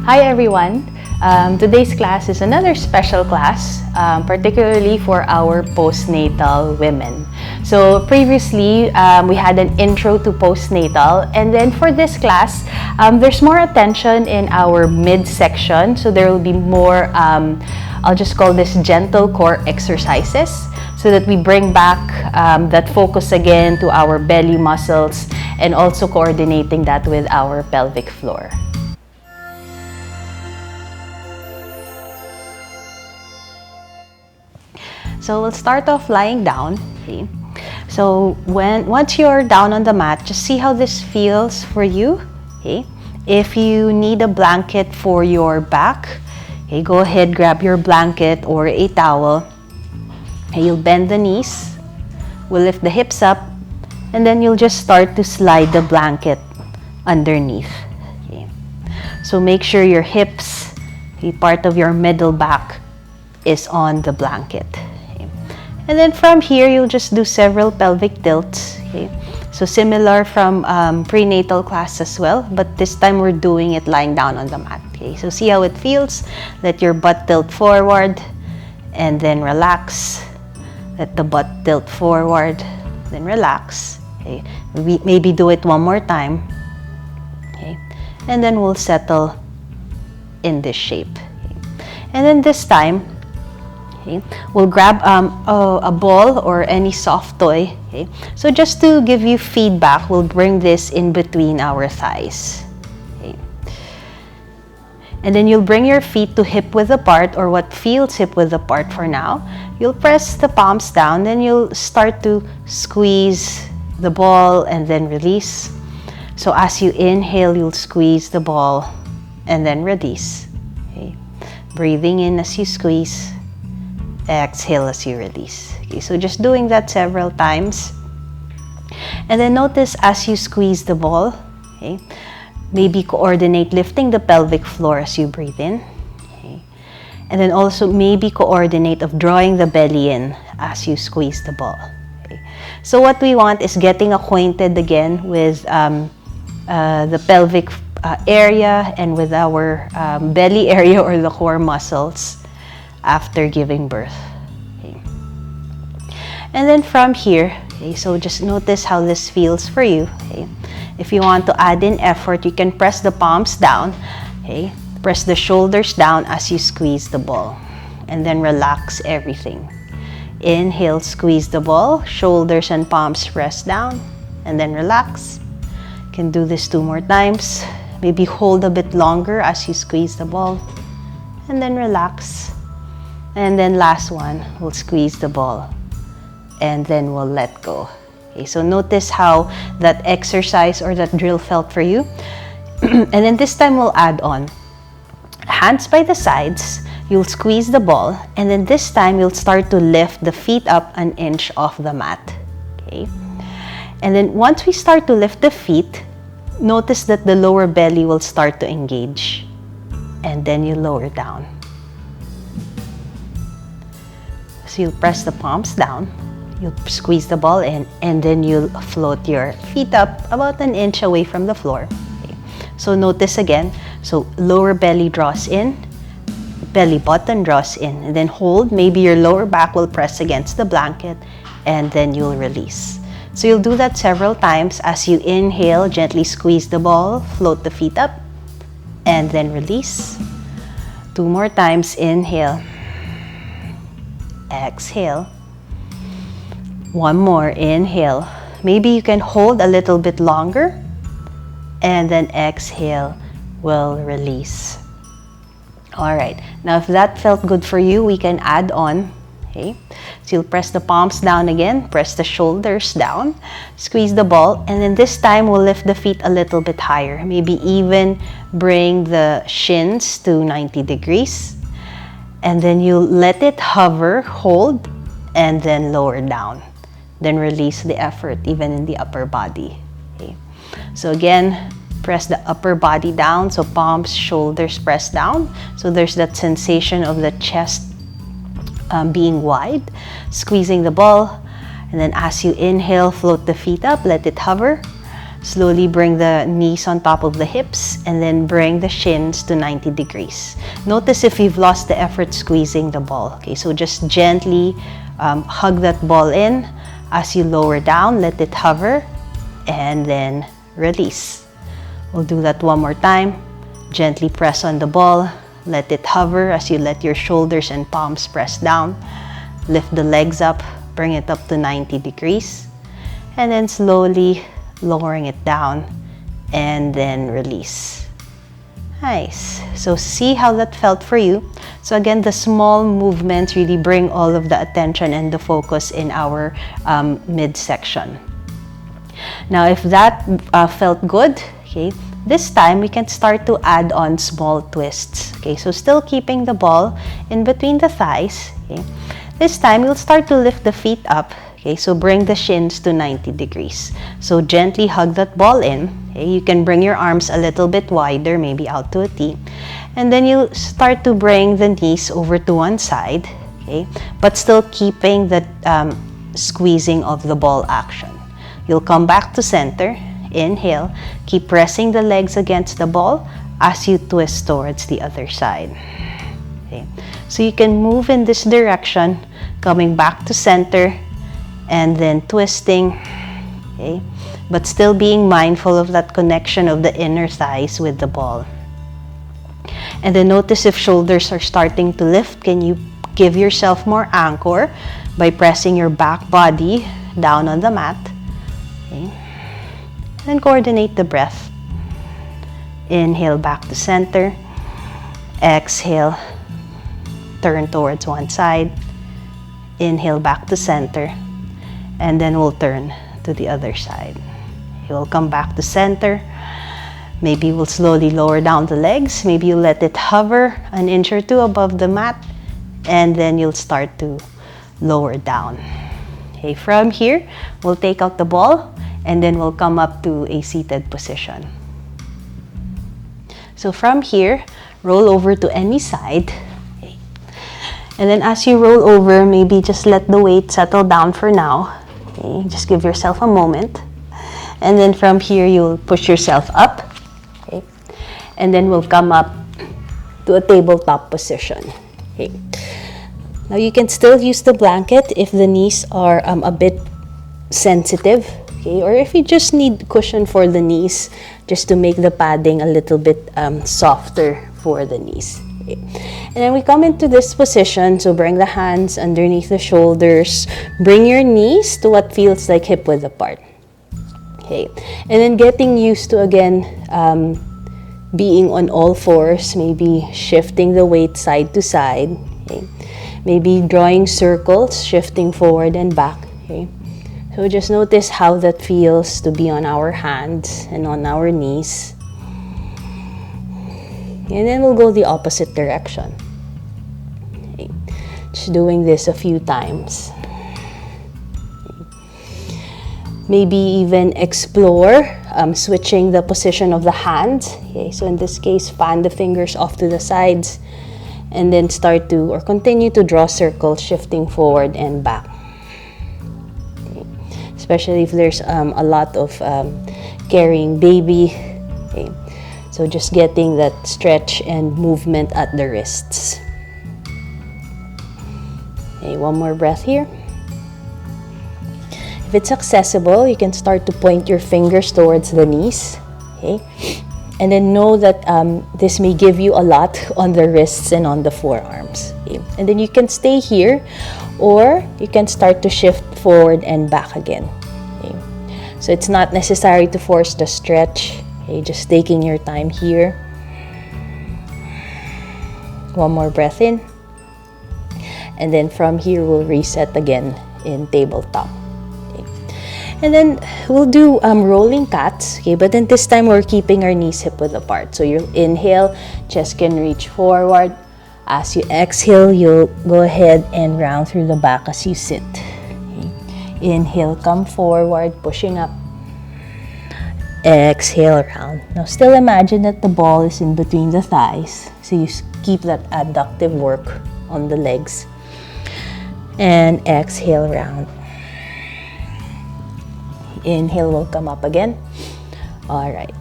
Hi everyone! Today's class is another special class, particularly for our postnatal women. So previously, we had an intro to postnatal, and then for this class, there's more attention in our midsection. So there will be more, I'll just call this gentle core exercises, so that we bring back that focus again to our belly muscles and also coordinating that with our pelvic floor. So we'll start off lying down. Okay. So once you're down on the mat, just see how this feels for you. Okay. If you need a blanket for your back, okay, go ahead, grab your blanket or a towel. Okay, you'll bend the knees, we'll lift the hips up, and then you'll just start to slide the blanket underneath. Okay. So make sure your hips, okay, part of your middle back, is on the blanket. And then from here, you'll just do several pelvic tilts. Okay? So similar from prenatal class as well, but this time we're doing it lying down on the mat. Okay? So see how it feels. Let your butt tilt forward and then relax. Let the butt tilt forward, then relax. Okay? Maybe do it one more time. Okay? And then we'll settle in this shape. Okay? And then this time, okay, we'll grab a ball or any soft toy. Okay? So just to give you feedback, we'll bring this in between our thighs. Okay? And then you'll bring your feet to hip width apart, or what feels hip width apart for now. You'll press the palms down, then you'll start to squeeze the ball and then release. So as you inhale, you'll squeeze the ball and then release. Okay? Breathing in as you squeeze. Exhale as you release. Okay, so just doing that several times. And then notice as you squeeze the ball, okay, maybe coordinate lifting the pelvic floor as you breathe in. Okay, and then also maybe coordinate of drawing the belly in as you squeeze the ball. Okay, so what we want is getting acquainted again with the pelvic area and with our belly area or the core muscles after giving birth. Okay. And then from here, okay, so just notice how this feels for you. Okay. If you want to add in effort, you can press the palms down. Okay. Press the shoulders down as you squeeze the ball. And then relax everything. Inhale, squeeze the ball. Shoulders and palms press down. And then relax. You can do this 2 more times. Maybe hold a bit longer as you squeeze the ball. And then relax. And then last one, we'll squeeze the ball and then we'll let go. Okay, so notice how that exercise or that drill felt for you. And then this time we'll add on. Hands by the sides, you'll squeeze the ball, and then this time you'll start to lift the feet up an inch off the mat. Okay? And then once we start to lift the feet, notice that the lower belly will start to engage. And then you lower down. So you'll press the palms down, you'll squeeze the ball in, and then you'll float your feet up about an inch away from the floor. Okay. So notice again, so lower belly draws in, belly button draws in, and then hold. Maybe your lower back will press against the blanket, and then you'll release. So you'll do that several times. As you inhale, gently squeeze the ball, float the feet up, and then release. 2 more times, inhale. Exhale. 1 more, inhale. Maybe you can hold a little bit longer, and then exhale, will release. All right, now if that felt good for you, we can add on. Okay, so you'll press the palms down again, press the shoulders down, squeeze the ball, and then this time we'll lift the feet a little bit higher. Maybe even bring the shins to 90 degrees. And then you let it hover, hold, and then lower down. Then release the effort even in the upper body. Okay. So again, press the upper body down. So palms, shoulders press down. So there's that sensation of the chest being wide. Squeezing the ball. And then as you inhale, float the feet up, let it hover. Slowly bring the knees on top of the hips and then bring the shins to 90 degrees. Notice if you've lost the effort squeezing the ball. Okay, so just gently hug that ball in. As you lower down, let it hover and then release. We'll do that one more time. Gently press on the ball. Let it hover as you let your shoulders and palms press down. Lift the legs up, bring it up to 90 degrees. And then slowly lowering it down and then release. Nice. So see how that felt for you. So again, the small movements really bring all of the attention and the focus in our midsection. Now, if that felt good, okay, this time we can start to add on small twists. Okay, so still keeping the ball in between the thighs. Okay. This time we'll start to lift the feet up. Okay, so bring the shins to 90 degrees. So gently hug that ball in. Okay, you can bring your arms a little bit wider, maybe out to a T. And then you start to bring the knees over to one side, okay, but still keeping the squeezing of the ball action. You'll come back to center. Inhale. Keep pressing the legs against the ball as you twist towards the other side. Okay, so you can move in this direction, coming back to center, and then twisting, okay, but still being mindful of that connection of the inner thighs with the ball. And then notice if shoulders are starting to lift, can you give yourself more anchor by pressing your back body down on the mat. Okay. And coordinate the breath. Inhale back to center. Exhale, turn towards one side. Inhale back to center. And then we'll turn to the other side. You'll come back to center. Maybe we'll slowly lower down the legs. Maybe you let it hover an inch or two above the mat. And then you'll start to lower down. Okay, from here, we'll take out the ball and then we'll come up to a seated position. So from here, roll over to any side. Okay. And then as you roll over, maybe just let the weight settle down for now. Okay, just give yourself a moment. And then from here, you'll push yourself up. Okay. And then we'll come up to a tabletop position. Okay. Now you can still use the blanket if the knees are a bit sensitive. Okay, or if you just need cushion for the knees, just to make the padding a little bit softer for the knees. Okay. And then we come into this position, so bring the hands underneath the shoulders, bring your knees to what feels like hip width apart. Okay, and then getting used to again being on all fours, maybe shifting the weight side to side. Okay. Maybe drawing circles, shifting forward and back. Okay. So just notice how that feels to be on our hands and on our knees. And then we'll go the opposite direction. Okay. Just doing this a few times. Okay. Maybe even explore switching the position of the hands. Okay. So in this case, fan the fingers off to the sides and then start to or continue to draw circles, shifting forward and back. Especially if there's a lot of carrying baby. Okay. So just getting that stretch and movement at the wrists. Okay, one more breath here. If it's accessible, you can start to point your fingers towards the knees. Okay. And then know that this may give you a lot on the wrists and on the forearms. Okay. And then you can stay here or you can start to shift forward and back again. Okay. So it's not necessary to force the stretch. Okay. Just taking your time here. One more breath in. And then from here, we'll reset again in tabletop. And then we'll do rolling cats, okay? But then this time we're keeping our knees hip width apart. So you'll inhale, chest can reach forward. As you exhale, you'll go ahead and round through the back as you sit. Okay? Inhale, come forward, pushing up. Exhale, round. Now still imagine that the ball is in between the thighs. So you keep that adductive work on the legs. And exhale, round. Inhale will come up again. All right.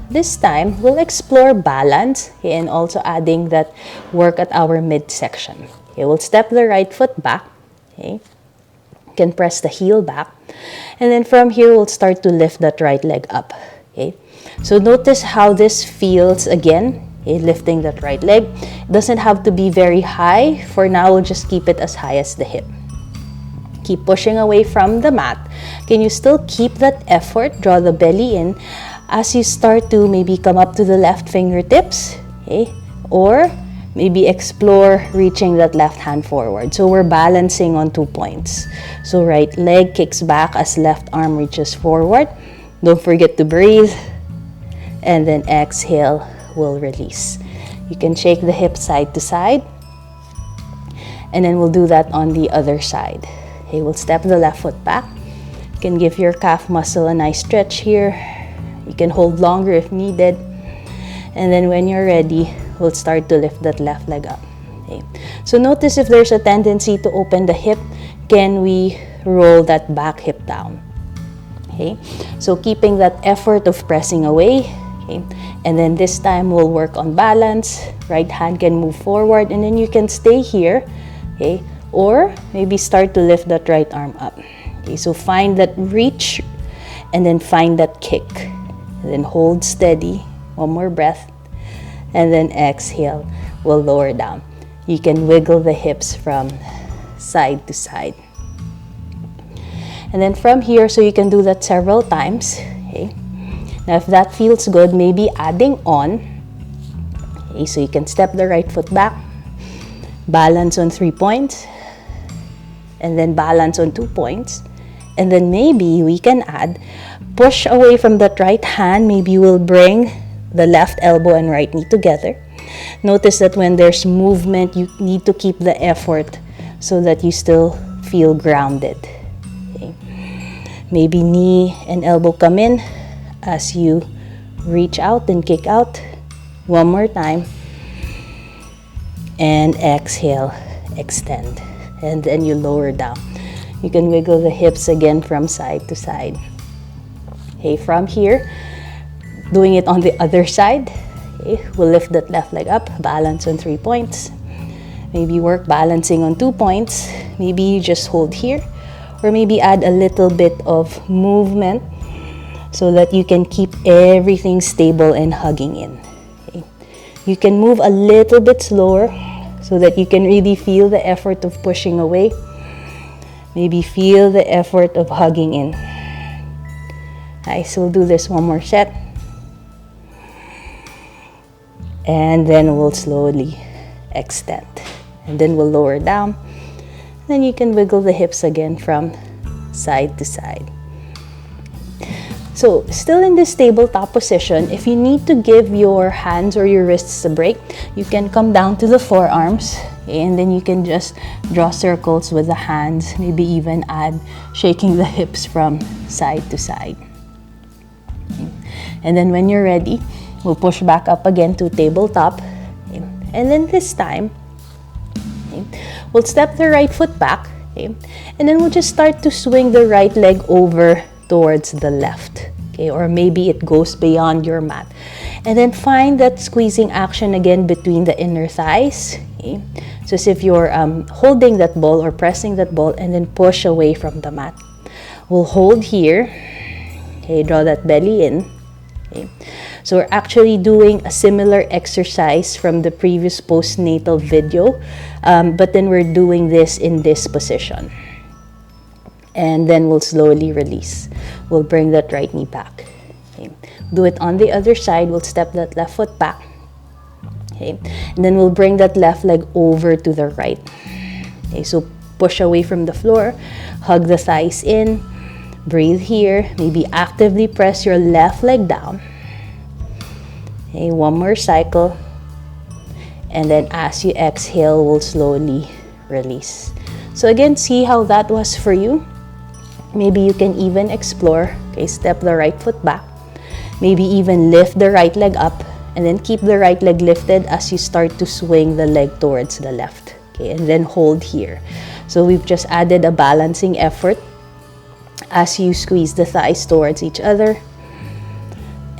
This time, we'll explore balance, okay, and also adding that work at our midsection. Okay, we'll step the right foot back. Okay. You can press the heel back. And then from here, we'll start to lift that right leg up. Okay. So notice how this feels again. Okay, lifting that right leg. It doesn't have to be very high. For now, we'll just keep it as high as the hip. Keep pushing away from the mat. Can you still keep that effort? Draw the belly in. As you start to maybe come up to the left fingertips, okay, or maybe explore reaching that left hand forward. So we're balancing on 2 points. So right leg kicks back as left arm reaches forward. Don't forget to breathe. And then exhale, we'll release. You can shake the hips side to side. And then we'll do that on the other side. Okay, we'll step the left foot back. You can give your calf muscle a nice stretch here. You can hold longer if needed. And then when you're ready, we'll start to lift that left leg up. Okay. So notice if there's a tendency to open the hip, can we roll that back hip down? Okay. So keeping that effort of pressing away. Okay. And then this time we'll work on balance. Right hand can move forward and then you can stay here. Okay. Or maybe start to lift that right arm up. Okay. So find that reach and then find that kick. And then hold steady. One more breath. And then exhale. We'll lower down. You can wiggle the hips from side to side. And then from here, so you can do that several times. Okay. Now, if that feels good, maybe adding on. Okay, so you can step the right foot back. Balance on 3 points. And then balance on 2 points. And then maybe we can add push away from that right hand. Maybe we'll bring the left elbow and right knee together. Notice that when there's movement, you need to keep the effort so that you still feel grounded. Okay. Maybe knee and elbow come in as you reach out and kick out. One more time. And exhale, extend. And then you lower down. You can wiggle the hips again from side to side. Okay, from here, doing it on the other side. Okay, we'll lift that left leg up, balance on 3 points. Maybe work balancing on 2 points. Maybe you just hold here. Or maybe add a little bit of movement so that you can keep everything stable and hugging in. Okay. You can move a little bit slower so that you can really feel the effort of pushing away. Maybe feel the effort of hugging in. Nice, we'll do this one more set. And then we'll slowly extend. And then we'll lower down. Then you can wiggle the hips again from side to side. So, still in this tabletop position, if you need to give your hands or your wrists a break, you can come down to the forearms. And then you can just draw circles with the hands. Maybe even add shaking the hips from side to side. And then when you're ready, we'll push back up again to tabletop. Okay. And then this time, okay, we'll step the right foot back. Okay. And then we'll just start to swing the right leg over towards the left. Okay. Or maybe it goes beyond your mat. And then find that squeezing action again between the inner thighs. Okay. So as if you're holding that ball or pressing that ball and then push away from the mat. We'll hold here. Okay. Draw that belly in. Okay. So we're actually doing a similar exercise from the previous postnatal video, but then we're doing this in this position. And then we'll slowly release. We'll bring that right knee back. Okay. Do it on the other side. We'll step that left foot back. Okay. And then we'll bring that left leg over to the right. Okay. So push away from the floor. Hug the thighs in. Breathe here. Maybe actively press your left leg down. Okay, one more cycle. And then as you exhale, we'll slowly release. So again, see how that was for you. Maybe you can even explore. Okay, step the right foot back. Maybe even lift the right leg up. And then keep the right leg lifted as you start to swing the leg towards the left. Okay, and then hold here. So we've just added a balancing effort as you squeeze the thighs towards each other.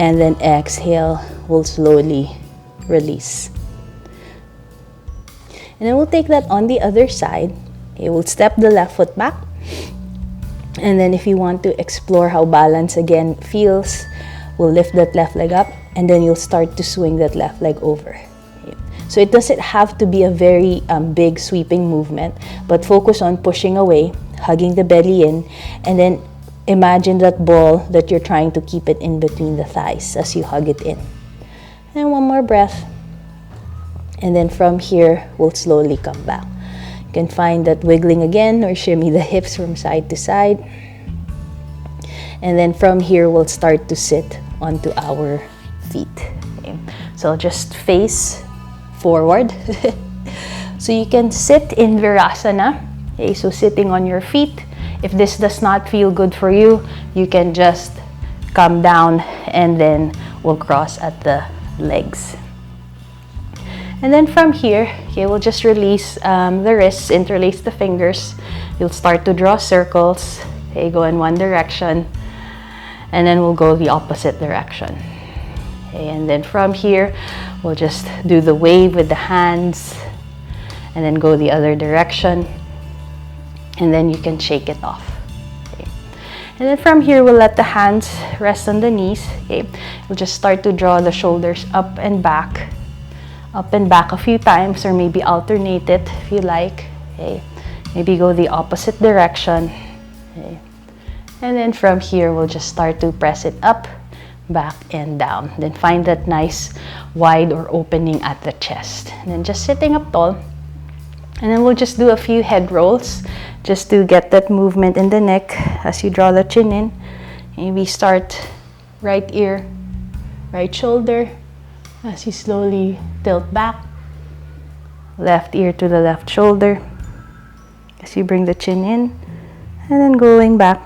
And then exhale, we'll slowly release. And then we'll take that on the other side. Okay, we'll step the left foot back. And then if you want to explore how balance again feels, we'll lift that left leg up, and then you'll start to swing that left leg over. Okay. So it doesn't have to be a very big sweeping movement, but focus on pushing away, hugging the belly in, and then imagine that ball that you're trying to keep it in between the thighs as you hug it in. And one more breath. And then from here, we'll slowly come back. You can find that wiggling again or shimmy the hips from side to side. And then from here, we'll start to sit onto our feet. Okay. So just face forward. So you can sit in Virasana. Okay, so sitting on your feet. If this does not feel good for you, you can just come down and then we'll cross at the legs. And then from here, okay, we'll just release the wrists, interlace the fingers. You'll start to draw circles. Okay, go in one direction, and then we'll go the opposite direction. Okay, and then from here, we'll just do the wave with the hands, and then go the other direction. And then you can shake it off. Okay. And then from here, we'll let the hands rest on the knees. Okay. We'll just start to draw the shoulders up and back a few times, or maybe alternate it if you like. Okay. Maybe go the opposite direction. Okay. And then from here, we'll just start to press it up, back, and down. Then find that nice wide or opening at the chest. And then just sitting up tall. And then we'll just do a few head rolls just to get that movement in the neck as you draw the chin in. Maybe start right ear, right shoulder as you slowly tilt back. Left ear to the left shoulder as you bring the chin in. And then going back,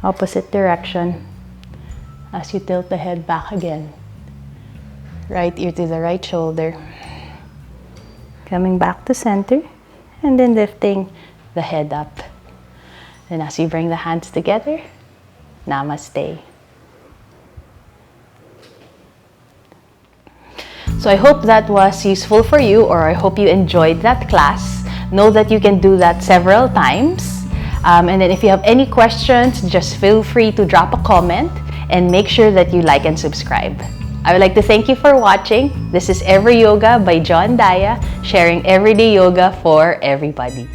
opposite direction as you tilt the head back again. Right ear to the right shoulder. Coming back to center, and then lifting the head up. Then as you bring the hands together, namaste. So I hope that was useful for you, or I hope you enjoyed that class. Know that you can do that several times. And then if you have any questions, just feel free to drop a comment, and make sure that you like and subscribe. I would like to thank you for watching. This is Every Yoga by John Daya, sharing everyday yoga for everybody.